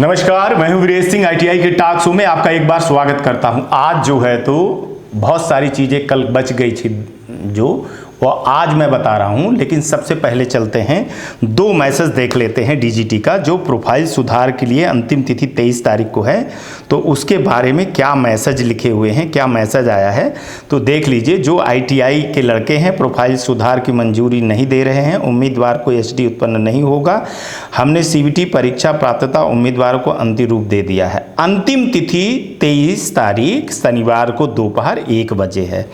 नमस्कार, मैं हूं वीरेश सिंह। आईटीआई के टॉक शो में आपका एक बार स्वागत करता हूं। आज जो है तो बहुत सारी चीज़ें कल बच गई थी जो वो आज मैं बता रहा हूं, लेकिन सबसे पहले चलते हैं, दो मैसेज देख लेते हैं डीजीटी का। जो प्रोफाइल सुधार के लिए अंतिम तिथि 23 तारीख को है, तो उसके बारे में क्या मैसेज लिखे हुए हैं, क्या मैसेज आया है तो देख लीजिए। जो आईटीआई के लड़के हैं प्रोफाइल सुधार की मंजूरी नहीं दे रहे हैं, उम्मीदवार को एचडी उत्पन्न नहीं होगा। हमने सीबीटी परीक्षा पात्रता उम्मीदवार को अंतिम रूप दे दिया है। अंतिम तिथि 23 तारीख शनिवार को दोपहर 1 बजे है।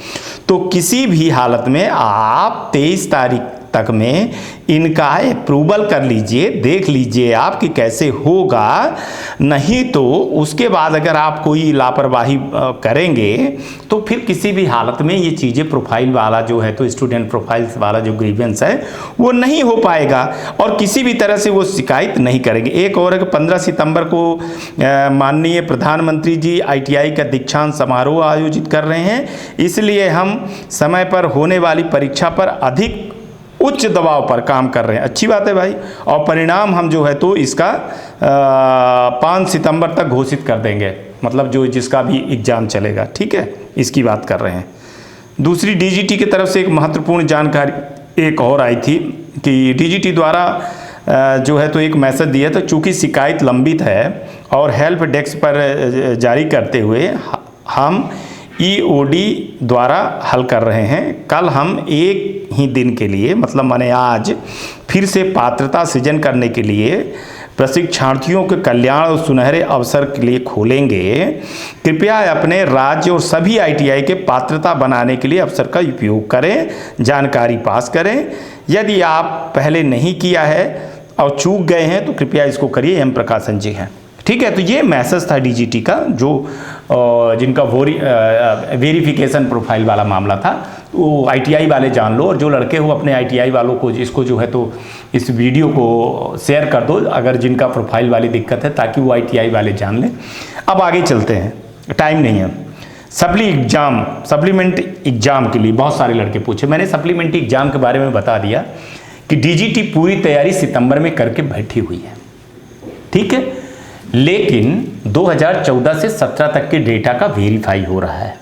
तो किसी भी हालत में आप 23 तारीख तक में इनका अप्रूवल कर लीजिए, देख लीजिए आप कि कैसे होगा। नहीं तो उसके बाद अगर आप कोई लापरवाही करेंगे तो फिर किसी भी हालत में ये चीज़ें प्रोफाइल वाला जो है तो स्टूडेंट प्रोफाइल वाला जो ग्रीवेंस है वो नहीं हो पाएगा और किसी भी तरह से वो शिकायत नहीं करेंगे। एक और 15 सितंबर को माननीय प्रधानमंत्री जी आईटीआई का दीक्षांत समारोह आयोजित कर रहे हैं, इसलिए हम समय पर होने वाली परीक्षा पर अधिक उच्च दबाव पर काम कर रहे हैं। अच्छी बात है भाई। और परिणाम हम जो है तो इसका 5 सितंबर तक घोषित कर देंगे, मतलब जो जिसका भी एग्ज़ाम चलेगा, ठीक है, इसकी बात कर रहे हैं। दूसरी डीजीटी की तरफ से एक महत्वपूर्ण जानकारी एक और आई थी कि डीजीटी द्वारा जो है तो एक मैसेज दिया था, चूँकि शिकायत लंबित है और हेल्प डेस्क पर जारी करते हुए हम ईओडी द्वारा हल कर रहे हैं। कल हम एक ही दिन के लिए, मतलब माने आज, फिर से पात्रता सृजन करने के लिए प्रशिक्षार्थियों के कल्याण और सुनहरे अवसर के लिए खोलेंगे। कृपया अपने राज्य और सभी आईटीआई के पात्रता बनाने के लिए अवसर का उपयोग करें, जानकारी पास करें। यदि आप पहले नहीं किया है और चूक गए हैं तो कृपया इसको करिए। एम प्रकाशन जी हैं, ठीक है। तो ये मैसेज था डीजीटी का, जो जिनका वेरिफिकेशन प्रोफाइल वाला मामला था, वो आईटीआई वाले जान लो, और जो लड़के हो अपने आईटीआई वालों को इसको जो है तो इस वीडियो को शेयर कर दो अगर जिनका प्रोफाइल वाली दिक्कत है, ताकि वो आईटीआई वाले जान लें। अब आगे चलते हैं, टाइम नहीं है। सप्लीमेंट एग्जाम के लिए बहुत सारे लड़के पूछे। मैंने सप्लीमेंट्री एग्जाम के बारे में बता दिया कि डीजीटी पूरी तैयारी सितंबर में करके बैठी हुई है, ठीक है। लेकिन 2014 से 17 तक के डेटा का वेरीफाई हो रहा है,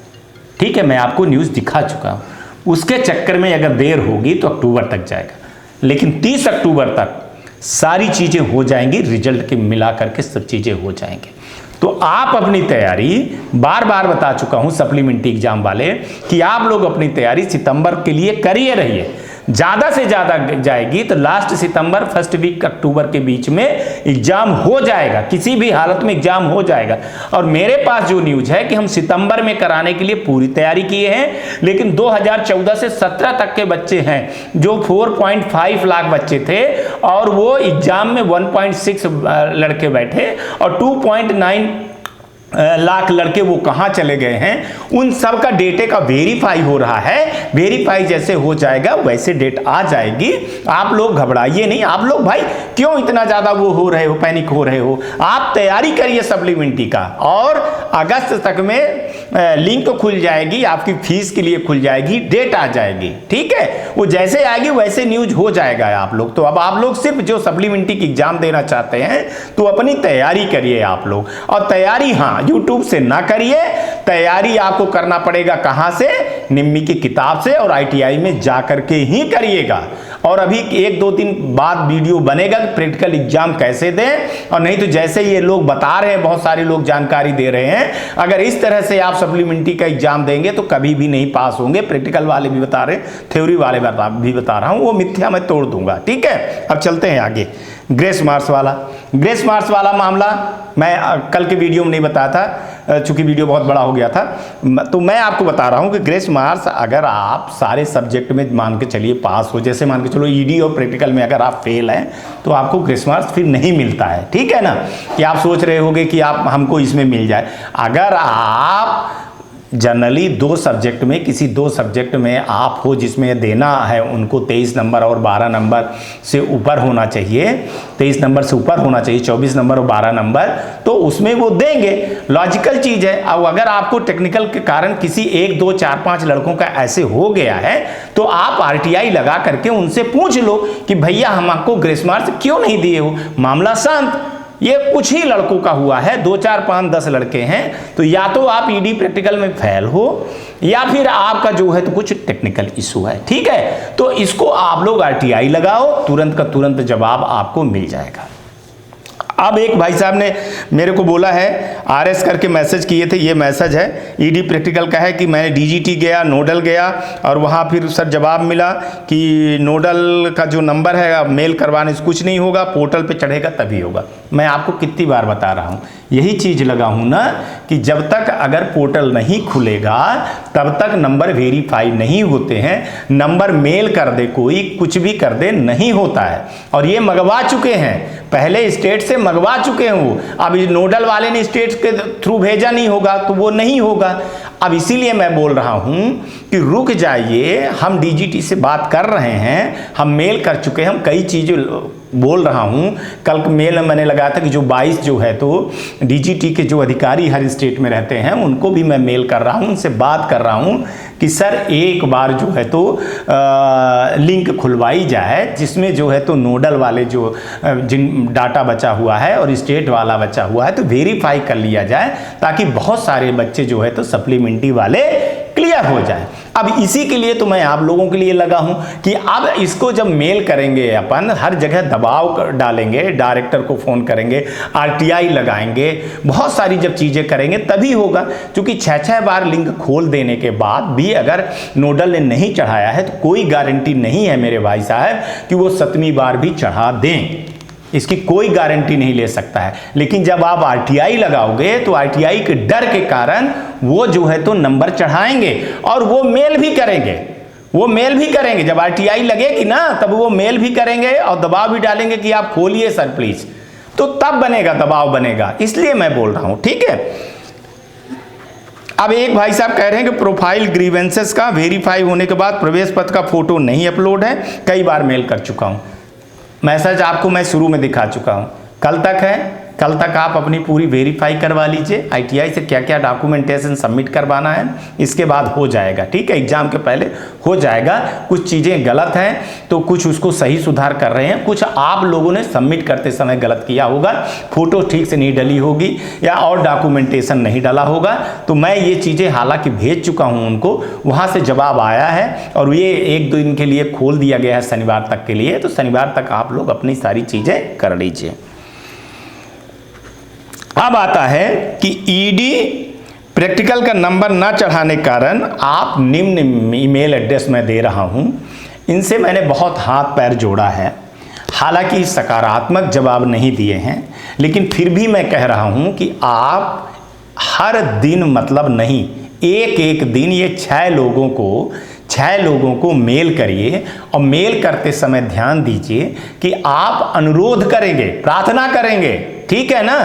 ठीक है। मैं आपको न्यूज़ दिखा चुका हूँ। उसके चक्कर में अगर देर होगी तो अक्टूबर तक जाएगा, लेकिन 30 अक्टूबर तक सारी चीज़ें हो जाएंगी, रिजल्ट के मिला करके सब चीज़ें हो जाएंगी। तो आप अपनी तैयारी, बार बार बता चुका हूँ सप्लीमेंट्री एग्जाम वाले, कि आप लोग अपनी तैयारी सितंबर के लिए करिए रहिए। ज़्यादा से ज़्यादा जाएगी तो लास्ट सितंबर फर्स्ट वीक अक्टूबर के बीच में एग्जाम हो जाएगा, किसी भी हालत में एग्जाम हो जाएगा। और मेरे पास जो न्यूज़ है कि हम सितंबर में कराने के लिए पूरी तैयारी किए हैं, लेकिन 2014 से 17 तक के बच्चे हैं जो 4.5 लाख बच्चे थे और वो एग्जाम में 1.6 लड़के बैठे और 2.9 लाख लड़के वो कहाँ चले गए हैं। उन सब का डेटे का वेरीफाई हो रहा है। वेरीफाई जैसे हो जाएगा वैसे डेट आ जाएगी। आप लोग घबराइए नहीं। आप लोग भाई क्यों इतना ज़्यादा वो हो रहे हो, पैनिक हो रहे हो। आप तैयारी करिए सप्लीमेंट्री का, और अगस्त तक में लिंक खुल जाएगी, आपकी फीस के लिए खुल जाएगी, डेट आ जाएगी, ठीक है। वो जैसे आएगी वैसे न्यूज हो जाएगा आप लोग। तो अब आप लोग सिर्फ जो सप्लीमेंट्री की एग्जाम देना चाहते हैं तो अपनी तैयारी करिए आप लोग। और तैयारी हाँ यूट्यूब से ना करिए, तैयारी आपको करना पड़ेगा कहाँ से, निम्मी की किताब से, और आईटीआई में जा करके ही करिएगा। और अभी 1-2 दिन बाद वीडियो बनेगा कि प्रैक्टिकल एग्जाम कैसे दें, और नहीं तो जैसे ये लोग बता रहे हैं, बहुत सारे लोग जानकारी दे रहे हैं, अगर इस तरह से आप सप्लीमेंट्री का एग्जाम देंगे तो कभी भी नहीं पास होंगे। प्रैक्टिकल वाले भी बता रहे हैं, थ्योरी वाले भी बता रहा हूँ, वो मिथ्या मैं तोड़ दूंगा, ठीक है। अब चलते हैं आगे। ग्रेस मार्क्स वाला मामला मैं कल के वीडियो में नहीं बताया था, चूंकि वीडियो बहुत बड़ा हो गया था, तो मैं आपको बता रहा हूं कि ग्रेस मार्क्स अगर आप सारे सब्जेक्ट में मान के चलिए पास हो, जैसे मान के चलो ईडी और प्रैक्टिकल में अगर आप फेल हैं तो आपको ग्रेस मार्क्स फिर नहीं मिलता है, ठीक है ना। कि आप सोच रहे होंगे कि आप हमको इसमें मिल जाए। अगर आप जनरली 2 सब्जेक्ट में, किसी 2 सब्जेक्ट में आप हो जिसमें देना है उनको 23 नंबर और 12 नंबर से ऊपर होना चाहिए, 23 नंबर से ऊपर होना चाहिए, 24 नंबर और 12 नंबर, तो उसमें वो देंगे, लॉजिकल चीज़ है। अब अगर आपको टेक्निकल के कारण किसी 1, 2, 4, 5 लड़कों का ऐसे हो गया है तो आप आरटीआई लगा करके उनसे पूछ लो कि भैया हम आपको ग्रेस मार्क्स क्यों नहीं दिए हो, मामला शांत। ये कुछ ही लड़कों का हुआ है, 2 4 5 10 लड़के हैं। तो या तो आप ईडी प्रैक्टिकल में फेल हो या फिर आपका जो है तो कुछ टेक्निकल इशू है, ठीक है। तो इसको आप लोग आरटीआई लगाओ, तुरंत का तुरंत जवाब आपको मिल जाएगा। अब एक भाई साहब ने मेरे को बोला है, आरएस करके मैसेज किए थे, ये मैसेज है ईडी प्रैक्टिकल का है कि मैंने डीजीटी गया, नोडल गया और वहाँ फिर सर जवाब मिला कि नोडल का जो नंबर है मेल करवाने से कुछ नहीं होगा, पोर्टल पे चढ़ेगा तभी होगा। मैं आपको कितनी बार बता रहा हूँ, यही चीज़ लगा हूँ ना कि जब तक अगर पोर्टल नहीं खुलेगा तब तक नंबर वेरीफाई नहीं होते हैं। नंबर मेल कर दे कोई, कुछ भी कर दे, नहीं होता है। और ये मंगवा चुके हैं, पहले स्टेट से मंगवा चुके हैं वो, अब नोडल वाले ने स्टेट के थ्रू भेजा नहीं होगा तो वो नहीं होगा। अब इसीलिए मैं बोल रहा हूं कि रुक जाइए, हम डीजीटी से बात कर रहे हैं, हम मेल कर चुके हैं, हम कई चीज़ें बोल रहा हूं। कल मेल में मैंने लगाया था कि जो 22 जो है तो डीजीटी के जो अधिकारी हर स्टेट में रहते हैं उनको भी मैं मेल कर रहा हूं, उनसे बात कर रहा हूं कि सर एक बार जो है तो लिंक खुलवाई जाए जिसमें जो है तो नोडल वाले जो जिन डाटा बचा हुआ है और स्टेट वाला बचा हुआ है तो वेरीफाई कर लिया जाए, ताकि बहुत सारे बच्चे जो है तो सप्लीमेंट्री वाले क्लियर हो जाए। अब इसी के लिए तो मैं आप लोगों के लिए लगा हूं कि अब इसको जब मेल करेंगे, अपन हर जगह दबाव डालेंगे, डायरेक्टर को फोन करेंगे, आरटीआई लगाएंगे, बहुत सारी जब चीजें करेंगे तभी होगा। क्योंकि 6 बार लिंक खोल देने के बाद भी अगर नोडल ने नहीं चढ़ाया है तो कोई गारंटी नहीं है मेरे भाई साहब कि वो 7वीं बार भी चढ़ा दें, इसकी कोई गारंटी नहीं ले सकता है। लेकिन जब आप आरटीआई लगाओगे तो आरटीआई के डर के कारण वो जो है तो नंबर चढ़ाएंगे और वो मेल भी करेंगे, वो मेल भी करेंगे। जब आरटीआई लगेगी ना तब वो मेल भी करेंगे और दबाव भी डालेंगे कि आप खोलिए सर प्लीज, तो तब बनेगा, दबाव बनेगा। इसलिए मैं बोल रहा हूं, ठीक है। अब एक भाई साहब कह रहे हैं कि प्रोफाइल ग्रीवेंसेस का वेरीफाई होने के बाद प्रवेश पत्र का फोटो नहीं अपलोड है, कई बार मेल कर चुका हूं। मैसेज आपको मैं शुरू में दिखा चुका हूं, कल तक है, कल तक आप अपनी पूरी वेरीफाई करवा लीजिए, आईटीआई से क्या क्या डॉक्यूमेंटेशन सबमिट करवाना है, इसके बाद हो जाएगा, ठीक है। एग्जाम के पहले हो जाएगा। कुछ चीज़ें गलत हैं तो कुछ उसको सही सुधार कर रहे हैं, कुछ आप लोगों ने सबमिट करते समय गलत किया होगा, फोटो ठीक से नहीं डली होगी या और डॉक्यूमेंटेशन नहीं डाला होगा। तो मैं ये चीज़ें हालांकि भेज चुका हूँ उनको, वहाँ से जवाब आया है और ये 1-2 दिन के लिए खोल दिया गया है, शनिवार तक के लिए। तो शनिवार तक आप लोग अपनी सारी चीज़ें कर लीजिए। अब आता है कि ईडी प्रैक्टिकल का नंबर ना चढ़ाने के कारण आप निम्न ईमेल एड्रेस में दे रहा हूं, इनसे मैंने बहुत हाथ पैर जोड़ा है, हालांकि सकारात्मक जवाब नहीं दिए हैं, लेकिन फिर भी मैं कह रहा हूं कि आप हर दिन, मतलब नहीं, एक दिन ये 6 लोगों को मेल करिए और मेल करते समय ध्यान दीजिए कि आप अनुरोध करेंगे, प्रार्थना करेंगे, ठीक है ना,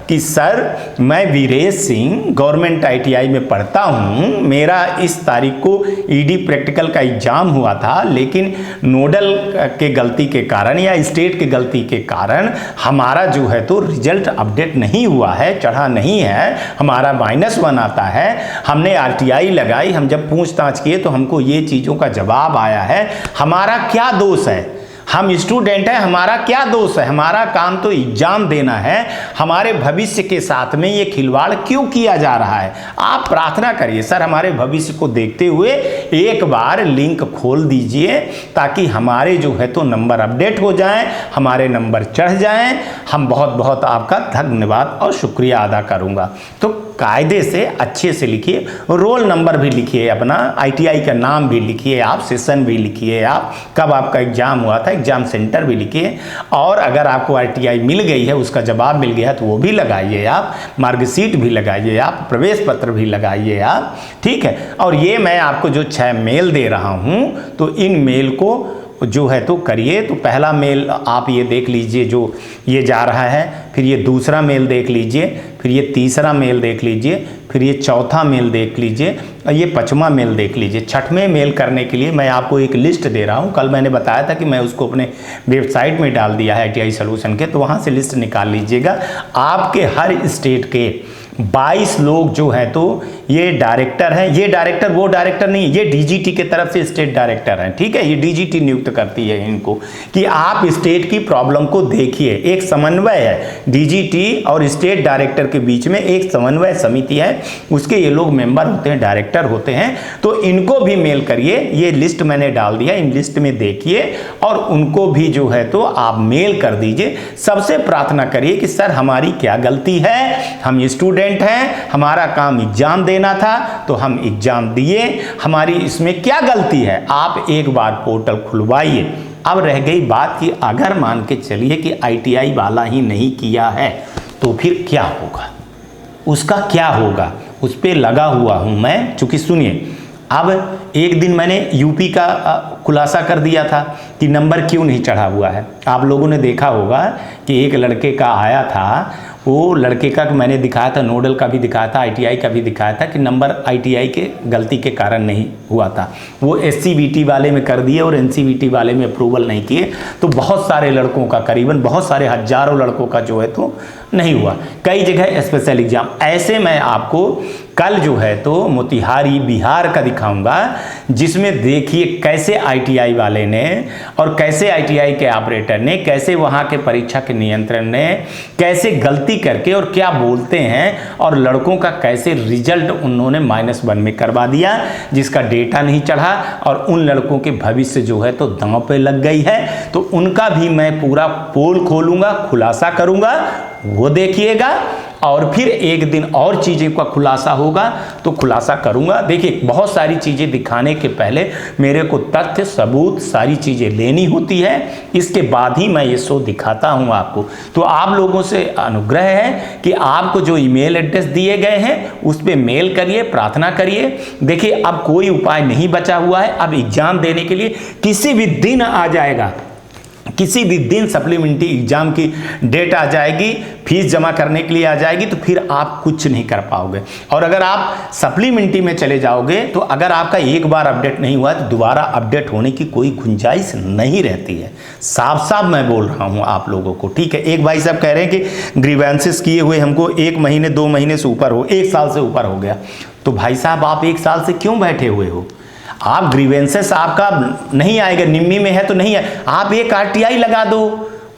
कि सर मैं वीरेश सिंह गवर्नमेंट आईटीआई में पढ़ता हूं, मेरा इस तारीख को ईडी प्रैक्टिकल का एग्जाम हुआ था, लेकिन नोडल के गलती के कारण या स्टेट के गलती के कारण हमारा जो है तो रिजल्ट अपडेट नहीं हुआ है, चढ़ा नहीं है, हमारा -1 आता है। हमने आरटीआई लगाई, हम जब पूछताछ किए तो हमको ये चीज़ों का जवाब आया है। हमारा क्या दोष है? हम स्टूडेंट हैं, हमारा क्या दोष है? हमारा काम तो एग्जाम देना है, हमारे भविष्य के साथ में ये खिलवाड़ क्यों किया जा रहा है? आप प्रार्थना करिए, सर हमारे भविष्य को देखते हुए एक बार लिंक खोल दीजिए ताकि हमारे जो है तो नंबर अपडेट हो जाएं, हमारे नंबर चढ़ जाएं। हम बहुत बहुत आपका धन्यवाद और शुक्रिया अदा करूंगा। तो कायदे से अच्छे से लिखिए, रोल नंबर भी लिखिए, अपना आईटीआई का नाम भी लिखिए, आप सेशन भी लिखिए, आप कब आपका एग्जाम हुआ था, एग्जाम सेंटर भी लिखिए, और अगर आपको आरटीआई मिल गई है, उसका जवाब मिल गया है तो वो भी लगाइए आप, मार्कशीट भी लगाइए आप, प्रवेश पत्र भी लगाइए आप, ठीक है। और ये मैं आपको जो 6 मेल दे रहा हूँ तो इन मेल को जो है तो करिए। तो पहला मेल आप ये देख लीजिए जो ये जा रहा है, फिर ये दूसरा मेल देख लीजिए, फिर ये तीसरा मेल देख लीजिए, फिर ये चौथा मेल देख लीजिए और ये 5वां मेल देख लीजिए। 6वें मेल करने के लिए मैं आपको एक लिस्ट दे रहा हूँ। कल मैंने बताया था कि मैं उसको अपने वेबसाइट में डाल दिया है आईटीआई सॉल्यूशन के, तो वहाँ से लिस्ट निकाल लीजिएगा। आपके हर स्टेट के 22 लोग जो है तो ये डायरेक्टर हैं, ये डायरेक्टर वो डायरेक्टर नहीं, ये डीजीटी के तरफ से स्टेट डायरेक्टर हैं, ठीक है। ये डीजीटी नियुक्त करती है इनको कि आप स्टेट की प्रॉब्लम को देखिए। एक समन्वय है डीजीटी और स्टेट डायरेक्टर के बीच में, एक समन्वय समिति है, उसके ये लोग मेंबर होते हैं, डायरेक्टर होते हैं। तो इनको भी मेल करिए, ये लिस्ट मैंने डाल दिया, इन लिस्ट में देखिए और उनको भी जो है तो आप मेल कर दीजिए। सबसे प्रार्थना करिए कि सर हमारी क्या गलती है, हम स्टूडेंट हैं, हमारा काम एग्जाम देना था तो हम एग्जाम दिए, हमारी इसमें क्या गलती है, आप एक बार पोर्टल खुलवाइए। अब रह गई बात कि अगर मान के चलिए कि आईटीआई वाला ही नहीं किया है तो फिर क्या होगा, उसका क्या होगा, उस पर लगा हुआ हूं मैं। चूंकि सुनिए, अब एक दिन मैंने यूपी का खुलासा कर दिया था कि नंबर क्यों नहीं चढ़ा हुआ है। आप लोगों ने देखा होगा कि एक लड़के का आया था, वो लड़के का मैंने दिखाया था, नोडल का भी दिखाया था, आईटीआई का भी दिखाया था कि नंबर आईटीआई के गलती के कारण नहीं हुआ था। वो एससीबीटी वाले में कर दिए और एनसीबीटी वाले में अप्रूवल नहीं किए, तो बहुत सारे लड़कों का, करीबन बहुत सारे हजारों लड़कों का जो है तो नहीं हुआ। कई जगह स्पेशल एग्जाम। ऐसे मैं आपको कल जो है तो मोतिहारी बिहार का दिखाऊंगा, जिसमें देखिए कैसे आईटीआई वाले ने और कैसे आईटीआई के ऑपरेटर ने, कैसे वहाँ के परीक्षा के नियंत्रण ने कैसे गलती करके और क्या बोलते हैं, और लड़कों का कैसे रिजल्ट उन्होंने -1 में करवा दिया, जिसका डेटा नहीं चढ़ा और उन लड़कों के भविष्य जो है तो दांव पे लग गई है। तो उनका भी मैं पूरा पोल खोलूंगा, खुलासा करूंगा, वो देखिएगा। और फिर एक दिन और चीज़ें का खुलासा होगा तो खुलासा करूंगा। देखिए, बहुत सारी चीज़ें दिखाने के पहले मेरे को तथ्य सबूत सारी चीज़ें लेनी होती है, इसके बाद ही मैं ये शो दिखाता हूं आपको। तो आप लोगों से अनुग्रह है कि आपको जो ईमेल एड्रेस दिए गए हैं उस पर मेल करिए, प्रार्थना करिए। देखिए, अब कोई उपाय नहीं बचा हुआ है। अब एग्जाम देने के लिए किसी भी दिन आ जाएगा, किसी भी दिन सप्लीमेंट्री एग्जाम की डेट आ जाएगी, फीस जमा करने के लिए आ जाएगी, तो फिर आप कुछ नहीं कर पाओगे। और अगर आप सप्लीमेंट्री में चले जाओगे तो अगर आपका एक बार अपडेट नहीं हुआ तो दोबारा अपडेट होने की कोई गुंजाइश नहीं रहती है। साफ साफ मैं बोल रहा हूं आप लोगों को, ठीक है। एक भाई साहब कह रहे हैं कि ग्रीवेंसेस किए हुए हमको 1 महीने 2 महीने से ऊपर हो, 1 साल से ऊपर हो गया। तो भाई साहब, आप 1 साल से क्यों बैठे हुए हो? आप ग्रीवेंसेस आपका नहीं आएगा, निम्मी में है तो नहीं है, आप एक आरटीआई लगा दो,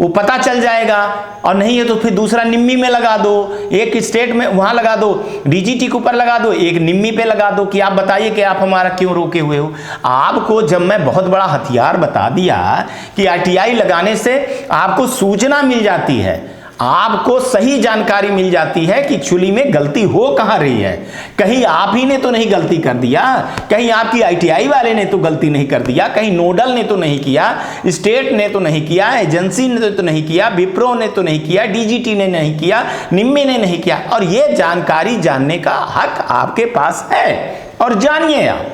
वो पता चल जाएगा। और नहीं है तो फिर दूसरा निम्मी में लगा दो, एक स्टेट में वहां लगा दो, डीजीटी के ऊपर लगा दो, एक निम्मी पे लगा दो कि आप बताइए कि आप हमारा क्यों रोके हुए हो। आपको जब मैं बहुत बड़ा हथियार बता दिया कि आरटीआई लगाने से आपको सूचना मिल जाती है, आपको सही जानकारी मिल जाती है कि एक्चुअली में गलती हो कहां रही है। कहीं आप ही ने तो नहीं गलती कर दिया, कहीं आपकी आईटीआई वाले ने तो गलती नहीं कर दिया, कहीं नोडल ने तो नहीं किया, स्टेट ने तो नहीं किया, एजेंसी ने तो नहीं किया, विप्रो ने तो नहीं किया, डीजीटी ने नहीं किया, निम्मी ने नहीं किया। और यह जानकारी जानने का हक आपके पास है, और जानिए आप।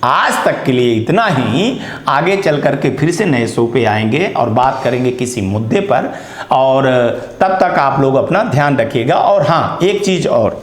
आज तक के लिए इतना ही। आगे चल करके फिर से नए शो पे आएंगे और बात करेंगे किसी मुद्दे पर, और तब तक आप लोग अपना ध्यान रखिएगा। और हाँ, एक चीज़ और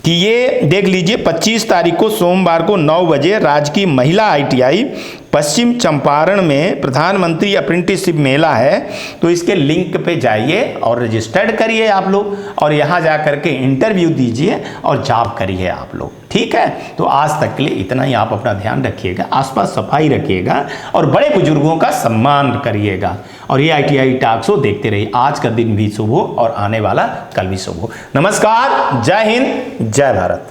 कि ये देख लीजिए, 25 तारीख को सोमवार को 9 बजे राजकीय महिला आईटीआई पश्चिम चंपारण में प्रधानमंत्री अप्रेंटिसशिप मेला है। तो इसके लिंक पे जाइए और रजिस्टर्ड करिए आप लोग, और यहाँ जा करके इंटरव्यू दीजिए और जॉब करिए आप लोग, ठीक है। तो आज तक के लिए इतना ही। आप अपना ध्यान रखिएगा, आसपास सफाई रखिएगा और बड़े बुजुर्गों का सम्मान करिएगा। और ये आईटीआई टॉक शो देखते रहिए। आज का दिन भी शुभ हो और आने वाला कल भी शुभ हो। नमस्कार, जय हिंद, जय भारत।